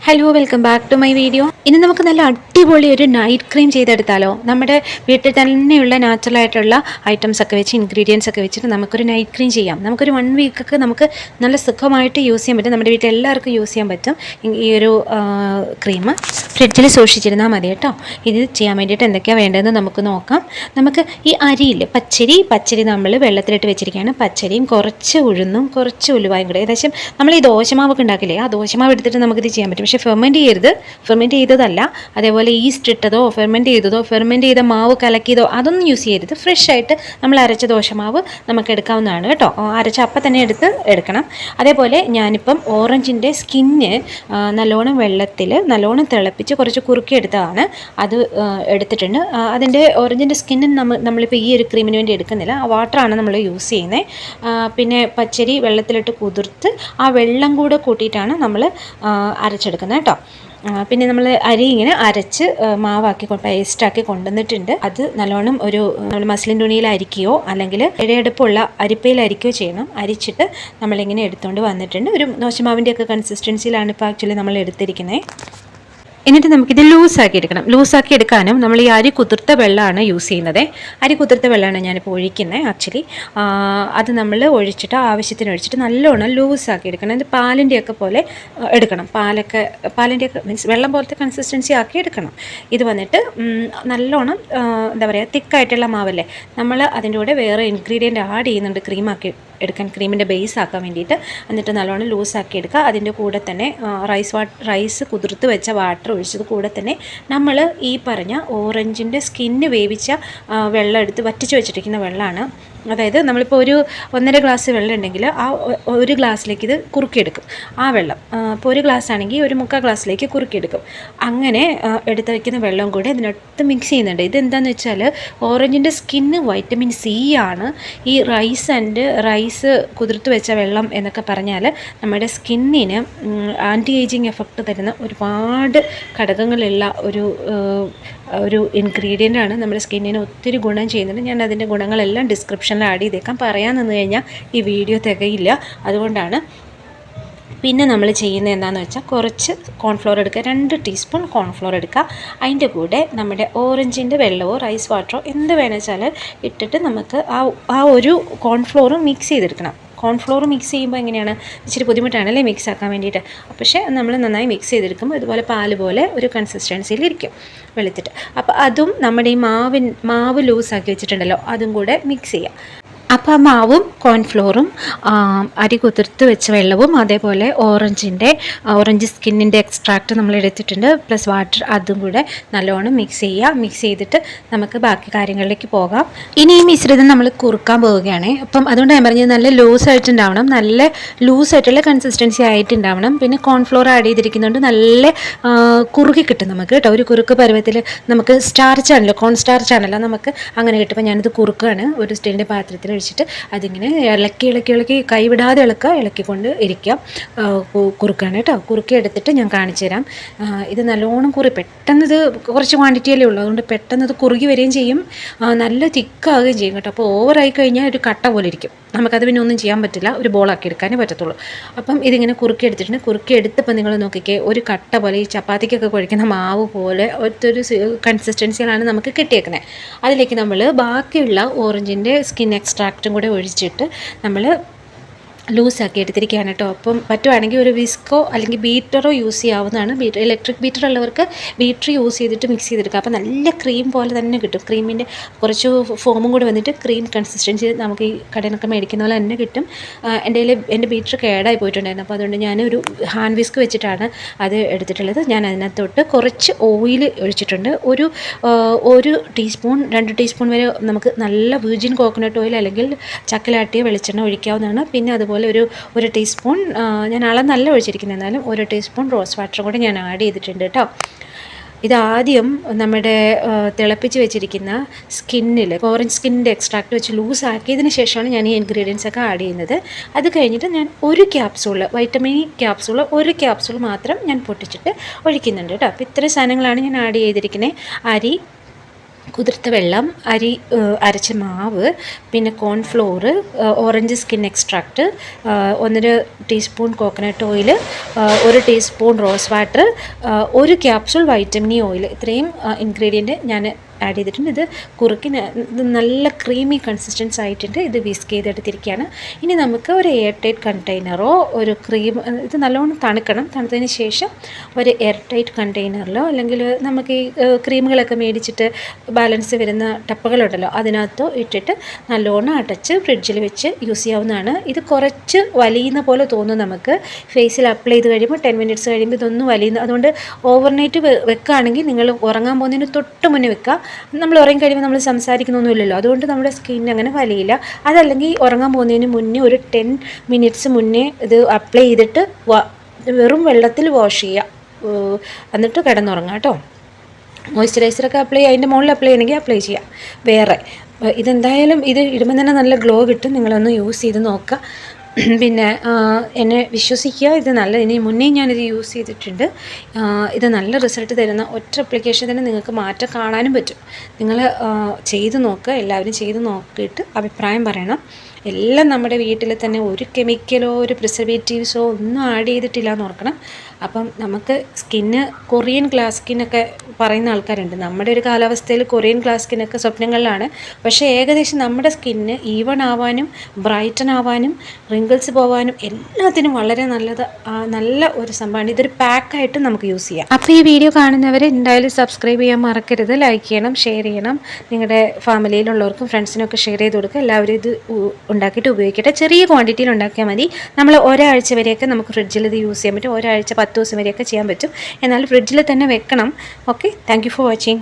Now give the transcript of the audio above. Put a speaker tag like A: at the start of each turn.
A: Hello, welcome back to my video. ഇനി നമുക്ക് നല്ല അടിപൊളി ഒരു നൈറ്റ് ക്രീം ചെയ്തെടുത്താലോ? നമ്മുടെ വീട്ടിൽ തന്നെയുള്ള നാച്ചുറലായിട്ടുള്ള ഐറ്റംസ് ഒക്കെ വെച്ച്, ഇൻഗ്രീഡിയൻസ് ഒക്കെ വെച്ചിട്ട് നമുക്കൊരു നൈറ്റ് ക്രീം ചെയ്യാം. നമുക്കൊരു 1 വീക്കൊക്കെ നമുക്ക് നല്ല സുഖമായിട്ട് യൂസ് ചെയ്യാൻ പറ്റും. നമ്മുടെ വീട്ടിൽ എല്ലാവർക്കും യൂസ് ചെയ്യാൻ പറ്റും ഈ ഒരു ക്രീം. ഫ്രിഡ്ജിൽ സൂക്ഷിച്ചിരുന്നാൽ മതി കേട്ടോ. ഇത് ചെയ്യാൻ വേണ്ടിയിട്ട് എന്തൊക്കെയാണ് വേണ്ടതെന്ന് നമുക്ക് നോക്കാം. നമുക്ക് ഈ അരിയിൽ പച്ചരി നമ്മൾ വെള്ളത്തിലിട്ട് വെച്ചിരിക്കുകയാണ്. പച്ചരിയും കുറച്ച് ഉഴുന്നും കുറച്ച് ഉലുവായും കൂടെ, ഏകദേശം നമ്മൾ ഈ ദോശമാവൊക്കെ ഉണ്ടാക്കില്ലേ, ആ ദോശമാവ് എടുത്തിട്ട് നമുക്കിത് ചെയ്യാൻ പറ്റും. പക്ഷേ ഫെർമെൻറ്റ് ചെയ്തതല്ല. അതേപോലെ ഈസ്റ്റ് ഇട്ടതോ ഫെർമെൻറ്റ് ചെയ്ത മാവ് കലക്കിയതോ അതൊന്നും യൂസ് ചെയ്യരുത്. ഫ്രഷ് ആയിട്ട് നമ്മൾ അരച്ച ദോശമാവ് നമുക്ക് എടുക്കാവുന്നതാണ് കേട്ടോ. അരച്ച അപ്പം തന്നെ എടുക്കണം. അതേപോലെ ഞാനിപ്പം ഓറഞ്ചിൻ്റെ സ്കിന്ന് നല്ലോണം വെള്ളത്തിൽ നല്ലോണം തിളപ്പിച്ച് കുറച്ച് കുറുക്കിയെടുത്തതാണ്. അത് എടുത്തിട്ടുണ്ട്. അതിൻ്റെ ഓറഞ്ചിൻ്റെ സ്കിന്ന് നമ്മളിപ്പോൾ ഈ ഒരു ക്രീമിന് വേണ്ടി എടുക്കുന്നില്ല, ആ വാട്ടറാണ് നമ്മൾ യൂസ് ചെയ്യുന്നത്. പിന്നെ പച്ചരി വെള്ളത്തിലിട്ട് കുതിർത്ത് ആ വെള്ളം കൂടെ കൂട്ടിയിട്ടാണ് നമ്മൾ അരച്ചെടുക്കുന്നത് കേട്ടോ. പിന്നെ നമ്മൾ അരി ഇങ്ങനെ അരച്ച് മാവാക്കി പേസ്റ്റാക്കി കൊണ്ടുവന്നിട്ടുണ്ട്. അത് നല്ലോണം നമ്മൾ മസ്ലിൻ തുണിയിൽ അരിക്കുകയോ അല്ലെങ്കിൽ ഇഴയെടുപ്പുള്ള അരിപ്പയിൽ അരിക്കുകയോ ചെയ്യണം. അരിച്ചിട്ട് നമ്മളിങ്ങനെ എടുത്തുകൊണ്ട് വന്നിട്ടുണ്ട്. ഒരു ദോശമാവിൻ്റെയൊക്കെ കൺസിസ്റ്റൻസിയിലാണ് ഇപ്പോൾ ആക്ച്വലി നമ്മൾ എടുത്തിരിക്കുന്നത്. എന്നിട്ട് നമുക്കിത് ലൂസാക്കി എടുക്കാനും നമ്മൾ ഈ അരി കുതിർത്ത വെള്ളമാണ് യൂസ് ചെയ്യുന്നത്. അരി കുതിർത്ത വെള്ളമാണ് ഞാനിപ്പോൾ ഒഴിക്കുന്നത് ആക്ച്വലി. അത് നമ്മൾ ആവശ്യത്തിന് ഒഴിച്ചിട്ട് നല്ലോണം ലൂസാക്കി എടുക്കണം. ഇത് പാലിൻ്റെയൊക്കെ പോലെ എടുക്കണം. പാലിൻ്റെയൊക്കെ മീൻസ് വെള്ളം പോലത്തെ കൺസിസ്റ്റൻസി ആക്കി എടുക്കണം. ഇത് വന്നിട്ട് നല്ലോണം എന്താ പറയുക, തിക്കായിട്ടുള്ള മാവല്ലേ, നമ്മൾ അതിൻ്റെ കൂടെ വേറെ ഇൻഗ്രീഡിയൻറ്റ് ആഡ് ചെയ്യുന്നുണ്ട് ക്രീമിൻ്റെ ബേസ് ആക്കാൻ വേണ്ടിയിട്ട്. എന്നിട്ട് നല്ലോണം ലൂസാക്കി എടുക്കുക. അതിൻ്റെ കൂടെ തന്നെ റൈസ് കുതിർത്ത് വെച്ച വാട്ടർ ഒഴിച്ചത് കൂടെ തന്നെ നമ്മൾ ഈ പറഞ്ഞ ഓറഞ്ചിൻ്റെ സ്കിന്ന് വേവിച്ച വെള്ളം എടുത്ത് വറ്റിച്ച് വെച്ചിരിക്കുന്ന വെള്ളമാണ്. അതായത് നമ്മളിപ്പോൾ ഒരു 1.5 ഗ്ലാസ് വെള്ളം ഉണ്ടെങ്കിൽ ആ 1 ഗ്ലാസ്സിലേക്ക് ഇത് കുറുക്കിയെടുക്കും. ആ വെള്ളം ഇപ്പോൾ 1 ഗ്ലാസ് ആണെങ്കിൽ ഒരു 3/4 ഗ്ലാസ്സിലേക്ക് കുറുക്കിയെടുക്കും. അങ്ങനെ എടുത്ത് വയ്ക്കുന്ന വെള്ളം കൂടെ ഇതിനകത്ത് മിക്സ് ചെയ്യുന്നുണ്ട്. ഇതെന്താണെന്ന് വെച്ചാൽ ഓറഞ്ചിൻ്റെ സ്കിന്ന് വൈറ്റമിൻ സി ആണ്. ഈ റൈസ് കുതിർത്ത് വെച്ച വെള്ളം എന്നൊക്കെ പറഞ്ഞാൽ നമ്മുടെ സ്കിന്നിന് ആൻറ്റി ഏജിങ് എഫക്റ്റ് തരുന്ന ഒരുപാട് ഘടകങ്ങളുള്ള ഒരു ഇൻഗ്രീഡിയൻ്റ് ആണ്. നമ്മുടെ സ്കിന്നിന് ഒത്തിരി ഗുണം ചെയ്യുന്നുണ്ട്. ഞാൻ അതിൻ്റെ ഗുണങ്ങളെല്ലാം ഡിസ്ക്രിപ്ഷനിൽ ആഡ് ചെയ്തേക്കാം. പറയാൻ നിന്ന് കഴിഞ്ഞാൽ ഈ വീഡിയോ തികയില്ല. അതുകൊണ്ടാണ്. പിന്നെ നമ്മൾ ചെയ്യുന്നത് എന്താണെന്ന് വെച്ചാൽ കുറച്ച് കോൺഫ്ലോർ എടുക്കുക, 2 ടീസ്പൂൺ കോൺഫ്ലോർ എടുക്കുക. അതിൻ്റെ കൂടെ നമ്മുടെ ഓറഞ്ചിൻ്റെ വെള്ളമോ റൈസ് വാട്ടറോ എന്ത് വേണമെന്ന് വെച്ചാൽ ഇട്ടിട്ട് നമുക്ക് ആ ഒരു കോൺഫ്ലോറും മിക്സ് ചെയ്തെടുക്കണം. കോൺഫ്ലോർ മിക്സ് ചെയ്യുമ്പോൾ എങ്ങനെയാണ്, ഇച്ചിരി ബുദ്ധിമുട്ടാണല്ലേ മിക്സ് ആക്കാൻ വേണ്ടിയിട്ട്. പക്ഷേ നമ്മൾ നന്നായി മിക്സ് ചെയ്തെടുക്കുമ്പോൾ ഇതുപോലെ പാല് പോലെ ഒരു കൺസിസ്റ്റൻസിയിലിരിക്കും വെളുത്തിട്ട്. അപ്പോൾ അതും നമ്മുടെ ഈ മാവ് ലൂസാക്കി വെച്ചിട്ടുണ്ടല്ലോ, അതും കൂടെ മിക്സ് ചെയ്യാം. അപ്പോൾ ആ മാവും കോൺഫ്ലോറും അരി കുതിർത്ത് വെച്ച വെള്ളവും അതേപോലെ ഓറഞ്ച് സ്കിന്നിൻ്റെ എക്സ്ട്രാക്റ്റ് നമ്മൾ എടുത്തിട്ടുണ്ട്, പ്ലസ് വാട്ടർ, അതും കൂടെ നല്ലോണം മിക്സ് ചെയ്യുക. മിക്സ് ചെയ്തിട്ട് നമുക്ക് ബാക്കി കാര്യങ്ങളിലേക്ക് പോകാം. ഇനി ഈ മിശ്രിതം നമ്മൾ കുറുക്കാൻ പോവുകയാണ്. അപ്പം അതുകൊണ്ട് ഞാൻ പറഞ്ഞത് നല്ല ലൂസായിട്ടുണ്ടാവണം, നല്ല ലൂസായിട്ടുള്ള കൺസിസ്റ്റൻസി ആയിട്ടുണ്ടാവണം. പിന്നെ കോൺഫ്ലോർ ആഡ് ചെയ്തിരിക്കുന്നുണ്ട്, നല്ല കുറുകി കിട്ടും നമുക്ക് കേട്ടോ. ഒരു കുറുക്ക് പരുവത്തിൽ നമുക്ക് സ്റ്റാർച്ചാണല്ലോ, കോൺ സ്റ്റാർച്ചാണല്ലോ, നമുക്ക് അങ്ങനെ കിട്ടും. അപ്പോൾ ഞാനിത് കുറുക്കുകയാണ്. ഒരു സ്റ്റീലിൻ്റെ പാത്രത്തിൽ ഒഴിച്ചിട്ട് അതിങ്ങനെ ഇളക്കി കൈവിടാതെ ഇളക്കിക്കൊണ്ട് ഇരിക്കാം. കുറുക്കാണ് കേട്ടോ. കുറുക്കി എടുത്തിട്ട് ഞാൻ കാണിച്ചു തരാം. ഇത് നല്ലോണം പെട്ടെന്ന് ഇത് കുറച്ച് ക്വാണ്ടിറ്റിയല്ലേ ഉള്ളൂ, അതുകൊണ്ട് പെട്ടെന്ന് ഇത് കുറുകി വരികയും ചെയ്യും, നല്ല തിക്കാവുകയും ചെയ്യും കേട്ടോ. അപ്പോൾ ഓവറായി കഴിഞ്ഞാൽ ഒരു കട്ട പോലെ ഇരിക്കും. നമുക്കത് പിന്നെ ഒന്നും ചെയ്യാൻ പറ്റില്ല, ഒരു ബോളാക്കി എടുക്കാനേ പറ്റത്തുള്ളൂ. അപ്പം ഇതിങ്ങനെ കുറുക്കി എടുത്തപ്പോൾ നിങ്ങൾ നോക്കിക്കേ, ഒരു കട്ട പോലെ ഈ ചപ്പാത്തിക്കൊക്കെ കുഴക്കുന്ന മാവ് പോലെ ഒരു കൺസിസ്റ്റൻസിയിലാണ് നമുക്ക് കിട്ടിയേക്കുന്നത്. അതിലേക്ക് നമ്മൾ ബാക്കിയുള്ള ഓറഞ്ചിൻ്റെ സ്കിൻ എക്സ്ട്രാക്റ്റും കൂടെ ഒഴിച്ചിട്ട് നമ്മൾ ലൂസാക്കി എടുത്തിരിക്കുകയാണ് കേട്ടോ. അപ്പം പറ്റുവാണെങ്കിൽ ഒരു വിസ്കോ അല്ലെങ്കിൽ ബീറ്ററോ യൂസ് ചെയ്യാവുന്നതാണ്. ഇലക്ട്രിക് ബീറ്റർ ഉള്ളവർക്ക് ബീറ്റർ യൂസ് ചെയ്തിട്ട് മിക്സ് ചെയ്തെടുക്കുക. അപ്പോൾ നല്ല ക്രീം പോലെ തന്നെ കിട്ടും. ക്രീമിൻ്റെ കുറച്ച് ഫോമും കൂടി വന്നിട്ട് ക്രീം കൺസിസ്റ്റൻസി നമുക്ക് ഈ കടയിലൊക്കെ മേടിക്കുന്ന പോലെ തന്നെ കിട്ടും. എൻ്റെ ബീറ്റർ കേടായി പോയിട്ടുണ്ടായിരുന്നു. അപ്പോൾ അതുകൊണ്ട് ഞാനൊരു ഹാൻഡ് വിസ്ക് വെച്ചിട്ടാണ് അത് എടുത്തിട്ടുള്ളത്. ഞാൻ അതിനകത്തോട്ട് കുറച്ച് ഓയിൽ ഒഴിച്ചിട്ടുണ്ട്. ഒരു ടീസ്പൂൺ 2 ടീസ്പൂൺ വരെ നമുക്ക് നല്ല വിർജിൻ കോക്കനട്ട് ഓയിൽ അല്ലെങ്കിൽ ചക്കിലാട്ടിയ വെളിച്ചെണ്ണ ഒഴിക്കാവുന്നതാണ്. പിന്നെ അതുപോലെ ഒരു ടീസ്പൂൺ, ഞാൻ അളന്നല്ല ഒഴിച്ചിരിക്കുന്നത്, എന്നാലും 1 ടീസ്പൂൺ റോസ് വാട്ടർ കൂടെ ഞാൻ ആഡ് ചെയ്തിട്ടുണ്ട് കേട്ടോ. ഇതാദ്യം നമ്മുടെ തിളപ്പിച്ച് വെച്ചിരിക്കുന്ന ഓറഞ്ച് സ്കിന്നിൻ്റെ എക്സ്ട്രാക്റ്റ് വെച്ച് ലൂസ് ആക്കിയതിന് ശേഷമാണ് ഞാൻ ഈ ഇൻഗ്രീഡിയൻസ് ഒക്കെ ആഡ് ചെയ്യുന്നത്. അത് കഴിഞ്ഞിട്ട് ഞാൻ വൈറ്റമിൻ ഇ ക്യാപ്സൂൾ 1 ക്യാപ്സൂൾ മാത്രം ഞാൻ പൊട്ടിച്ചിട്ട് ഒഴിക്കുന്നുണ്ട് കേട്ടോ. അപ്പോൾ ഇത്രയും സാധനങ്ങളാണ് ഞാൻ ആഡ് ചെയ്തിരിക്കുന്നത്. അരി, കുതിർത്ത വെള്ളം, അരച്ച മാവ്, പിന്നെ cornflour, orange skin extract, 1.5 teaspoon coconut oil, 1 teaspoon rose water, 1 capsule vitamin E oil. ഇത്രയും ഇൻഗ്രീഡിയൻറ്റ് ഞാൻ ആഡ് ചെയ്തിട്ടുണ്ട്. ഇത് കുറുക്കിന് ഇത് നല്ല ക്രീമി കൺസിസ്റ്റൻസ് ആയിട്ടുണ്ട്. ഇത് വിസ്ക് ചെയ്തെടുത്തിരിക്കുകയാണ്. ഇനി നമുക്ക് ഒരു എയർ ടൈറ്റ് കണ്ടെയ്നറോ ഒരു ഇത് നല്ലോണം തണുക്കണം. തണുത്തതിന് ശേഷം ഒരു എയർ ടൈറ്റ് കണ്ടെയ്നറിലോ അല്ലെങ്കിൽ നമുക്ക് ഈ ക്രീമുകളൊക്കെ മേടിച്ചിട്ട് ബാലൻസ് വരുന്ന ടപ്പുകളുണ്ടല്ലോ അതിനകത്തോ ഇട്ടിട്ട് നല്ലോണം അടച്ച് ഫ്രിഡ്ജിൽ വെച്ച് യൂസ് ചെയ്യാവുന്നതാണ്. ഇത് കുറച്ച് വലിയുന്ന പോലെ തോന്നും നമുക്ക്. ഫേസിൽ അപ്ലൈ ചെയ്ത് കഴിയുമ്പോൾ 10 മിനിറ്റ്സ് കഴിയുമ്പോൾ ഇതൊന്നും വലിയുന്നു. അതുകൊണ്ട് ഓവർനൈറ്റ് വെക്കുകയാണെങ്കിൽ നിങ്ങൾ ഉറങ്ങാൻ പോകുന്നതിന് തൊട്ട് മുന്നേ വെക്കുക. നമ്മൾ ഉറങ്ങി കഴിയുമ്പോൾ നമ്മൾ സംസാരിക്കുന്നൊന്നുമില്ലല്ലോ, അതുകൊണ്ട് നമ്മുടെ സ്കിൻ അങ്ങനെ വലിയില്ല. അതല്ലെങ്കിൽ ഉറങ്ങാൻ പോകുന്നതിന് മുന്നേ ഒരു 10 മിനിറ്റ്സ് മുന്നേ ഇത് അപ്ലൈ ചെയ്തിട്ട് വെറും വെള്ളത്തിൽ വാഷ് ചെയ്യുക, എന്നിട്ട് കിടന്നുറങ്ങാം കേട്ടോ. മോയ്സ്ചറൈസറൊക്കെ അപ്ലൈ ചെയ്യുക, അതിൻ്റെ മുകളിൽ അപ്ലൈ ചെയ്യണമെങ്കിൽ അപ്ലൈ ചെയ്യാം. വേറെ ഇതെന്തായാലും ഇത് ഇടുമ്പോൾ തന്നെ നല്ല ഗ്ലോ കിട്ടും. നിങ്ങളൊന്ന് യൂസ് ചെയ്ത് നോക്കുക. പിന്നെ എന്നെ വിശ്വസിക്കുക, ഇത് നല്ല, ഇനി മുന്നേ ഞാനിത് യൂസ് ചെയ്തിട്ടുണ്ട്. ഇത് നല്ല റിസൾട്ട് തരുന്ന ഒറ്റ അപ്ലിക്കേഷൻ തന്നെ നിങ്ങൾക്ക് മാറ്റം കാണാനും പറ്റും. നിങ്ങൾ ചെയ്ത് നോക്കുക, എല്ലാവരും ചെയ്ത് നോക്കിയിട്ട് അഭിപ്രായം പറയണം. എല്ലാം നമ്മുടെ വീട്ടിൽ തന്നെ ഒരു കെമിക്കലോ ഒരു പ്രിസർവേറ്റീവ്സോ ഒന്നും ആഡ് ചെയ്തിട്ടില്ല എന്ന് ഓർക്കണം. അപ്പം നമുക്ക് സ്കിന്ന് കൊറിയൻ ഗ്ലാസ് സ്കിന്നൊക്കെ പറയുന്ന ആൾക്കാരുണ്ട്. നമ്മുടെ ഒരു കാലാവസ്ഥയിൽ കൊറിയൻ ഗ്ലാസ് സ്കിന്നൊക്കെ സ്വപ്നങ്ങളിലാണ്. പക്ഷേ ഏകദേശം നമ്മുടെ സ്കിന്ന് ഈവൺ ആവാനും ബ്രൈറ്റൻ ആവാനും റിങ്കിൾസ് പോവാനും എല്ലാത്തിനും വളരെ നല്ല ഒരു സംഭവമാണ്. ഇതൊരു പാക്കായിട്ട് നമുക്ക് യൂസ് ചെയ്യാം. അപ്പോൾ ഈ വീഡിയോ കാണുന്നവർ എന്തായാലും സബ്സ്ക്രൈബ് ചെയ്യാൻ മറക്കരുത്. ലൈക്ക് ചെയ്യണം, ഷെയർ ചെയ്യണം. നിങ്ങളുടെ ഫാമിലിയിലുള്ളവർക്കും ഫ്രണ്ട്സിനൊക്കെ ഷെയർ ചെയ്ത് കൊടുക്കുക. എല്ലാവരും ഇത് ഉണ്ടാക്കിയിട്ട് ഉപയോഗിക്കട്ടെ. ചെറിയ ക്വാണ്ടിറ്റിയിൽ ഉണ്ടാക്കിയാൽ മതി. നമ്മൾ ഒരാഴ്ച വരെയൊക്കെ നമുക്ക് ഫ്രിഡ്ജിൽ ഇത് യൂസ് ചെയ്യാൻ പറ്റും. ഒരാഴ്ച 10 ദിവസം വരെയൊക്കെ ചെയ്യാൻ പറ്റും. എന്നാൽ ഫ്രിഡ്ജിൽ തന്നെ വെക്കണം. Okay, thank you for watching.